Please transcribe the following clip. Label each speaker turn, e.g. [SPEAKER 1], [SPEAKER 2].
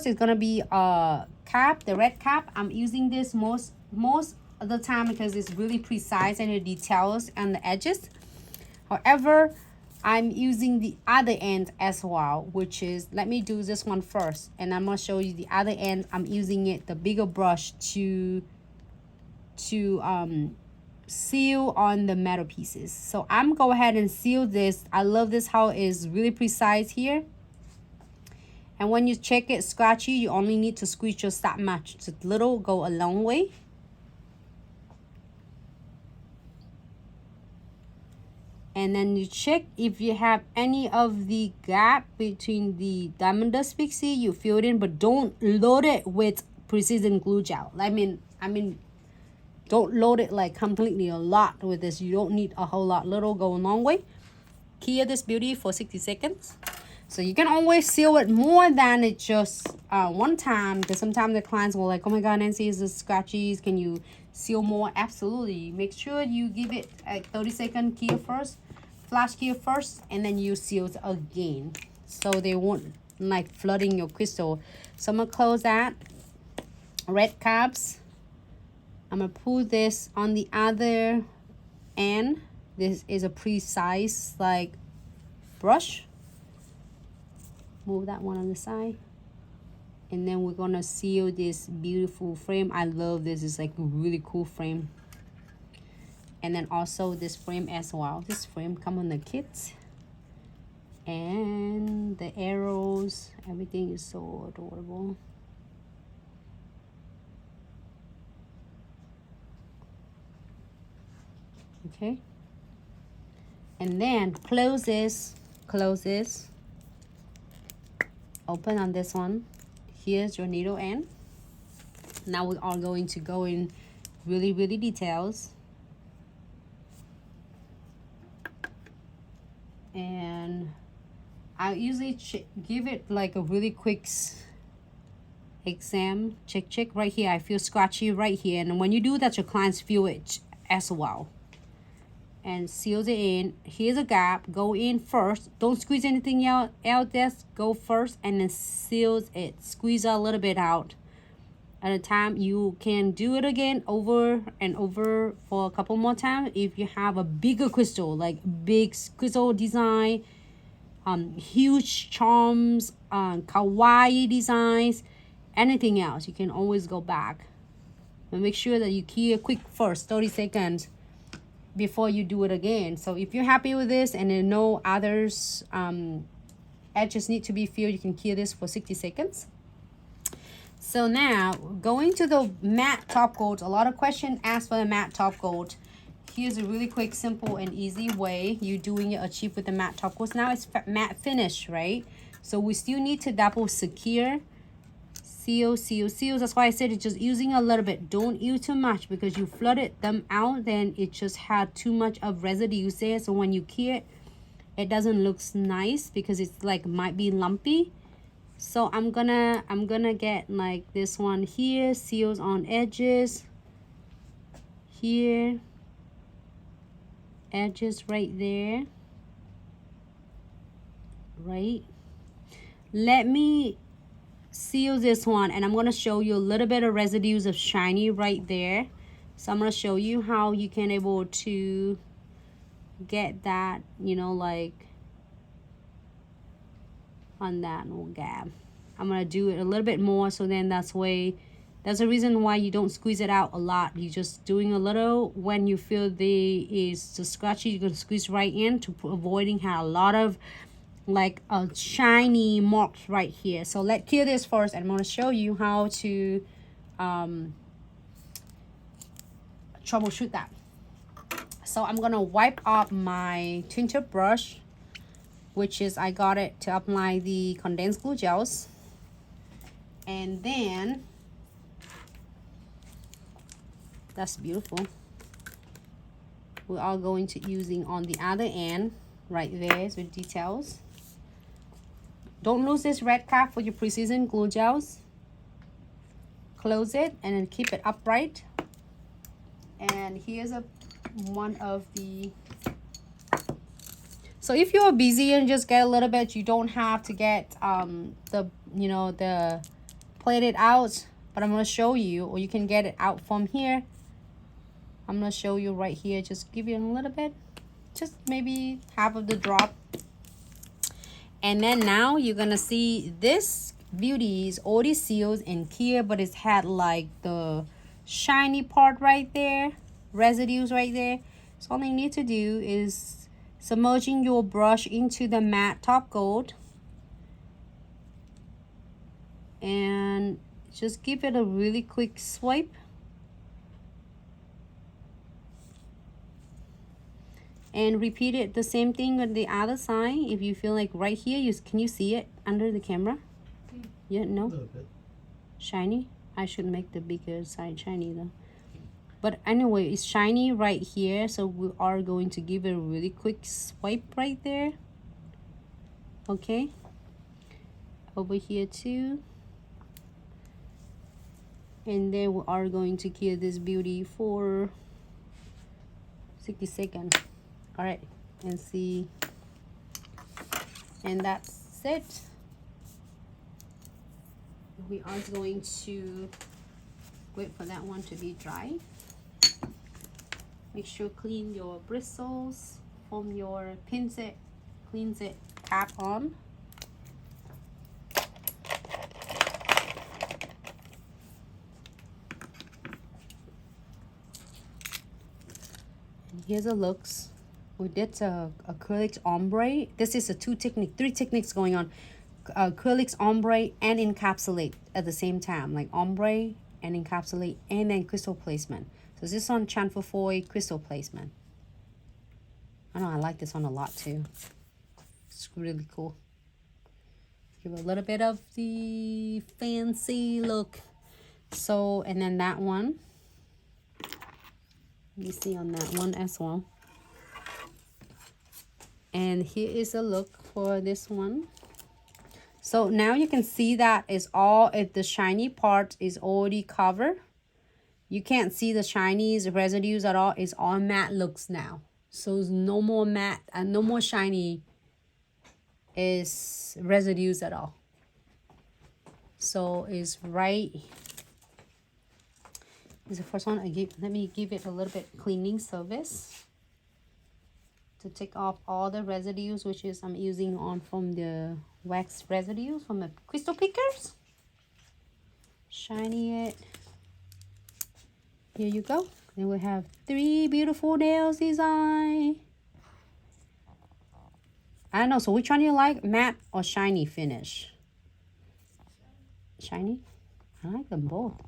[SPEAKER 1] first is gonna be a cap, the red cap. I'm using this most of the time because it's really precise and it details on the edges. However, I'm using the other end as well, which is, let me do this one first, and I'm gonna show you the other end. I'm using it, the bigger brush, to seal on the metal pieces. So I'm go ahead and seal this. I love this how it is really precise here. And when you check it scratchy, you only need to squeeze just that much. Just little go a long way. And then you check if you have any of the gap between the Diamond Dust Pixie, you fill it in, but don't load it with precision glue gel. I mean, don't load it like completely a lot with this. You don't need a whole lot. Little go a long way. Cure this beauty for 60 seconds. So you can always seal it more than it just one time, because sometimes the clients will like, oh my god, Nancy, is this scratchies? Can you seal more? Absolutely. Make sure you give it a 30-second cure first, flash cure first, and then you seal it again, so they won't like flooding your crystal. So I'm gonna close that. Red caps. I'm gonna pull this on the other end. This is a precise like brush. Move that one on the side, and then we're gonna seal this beautiful frame. I love this. It's like a really cool frame. And then also this frame as well. This frame come on the kit, and the arrows, everything is so adorable. Okay, and then close this, open on this one. Here's your needle end. Now we are going to go in really details, and I usually give it like a really quick exam, check right here. I feel scratchy right here, and when you do that, your clients feel it as well. And seals it in. Here's a gap. Go in first. Don't squeeze anything out there. Go first and then seals it. Squeeze a little bit out at a time. You can do it again over and over for a couple more times if you have a bigger crystal, like big crystal design, huge charms, kawaii designs, anything else. You can always go back. But make sure that you cure quick first, 30 seconds. Before you do it again. So if you're happy with this and then no others edges need to be filled, you can cure this for 60 seconds. So now going to the matte top coat. A lot of questions asked for the matte top coat. Here's a really quick, simple and easy way you doing it achieve with the matte top coat. Now it's matte finish, right? So we still need to double secure, seal. That's why I said it's just using a little bit. Don't use too much, because you flooded them out, then it just had too much of residue there. So when you cure it doesn't look nice because it's like might be lumpy. So I'm gonna get like this one here, seals on edges here, edges right there, right? Let me seal this one, and I'm going to show you a little bit of residues of shiny right there. So I'm going to show you how you can able to get that, you know, like on that little gap. I'm going to do it a little bit more, so then that's the reason why you don't squeeze it out a lot. You're just doing a little. When you feel is too scratchy, you're going to squeeze right in to avoiding have a lot of like a shiny marks right here. So let's cure this first, and I'm going to show you how to troubleshoot that. So I'm going to wipe up my tinter brush, which is I got it to apply the condensed glue gels, and then that's beautiful. We are going to using on the other end right there with details. Don't lose this red cap for your precision glue gels. Close it and then keep it upright. And here's one of the. So if you're busy and just get a little bit, you don't have to get the plate it out, but I'm going to show you, or you can get it out from here. I'm going to show you right here. Just give you a little bit, just maybe half of the drop. And then now you're going to see this beauty is already sealed and clear, but it's had like the shiny part right there, residues right there. So all you need to do is submerging your brush into the matte top coat and just give it a really quick swipe. And repeat it the same thing on the other side. If you feel like right here, can you see it under the camera? Yeah, no? A little bit. Shiny? I should make the bigger side shiny though. But anyway, it's shiny right here. So we are going to give it a really quick swipe right there. Okay. Over here too. And then we are going to cure this beauty for 60 seconds. All right, and see, and that's it. We are going to wait for that one to be dry. Make sure clean your bristles from your cleanse it cap on. And here's the looks. We did acrylics ombre. This is three techniques going on. Acrylics ombre and encapsulate at the same time, like ombre and encapsulate and then crystal placement. So this on chamfer foil crystal placement. I know I like this one a lot too. It's really cool. Give a little bit of the fancy look. So, and then that one. Let me see on that one as well. And here is a look for this one. So now you can see that is all, if the shiny part is already covered, you can't see the shinies residues at all. It's all matte looks now. So it's no more matte and no more shiny is residues at all. So it's right. This is the first one let me give it a little bit cleaning service to take off all the residues, which is I'm using on from the wax residues from the crystal pickers. Shiny it. Here you go. Then we have 3 beautiful nails design. I don't know, so which one do you like, matte or shiny finish? Shiny? I like them both.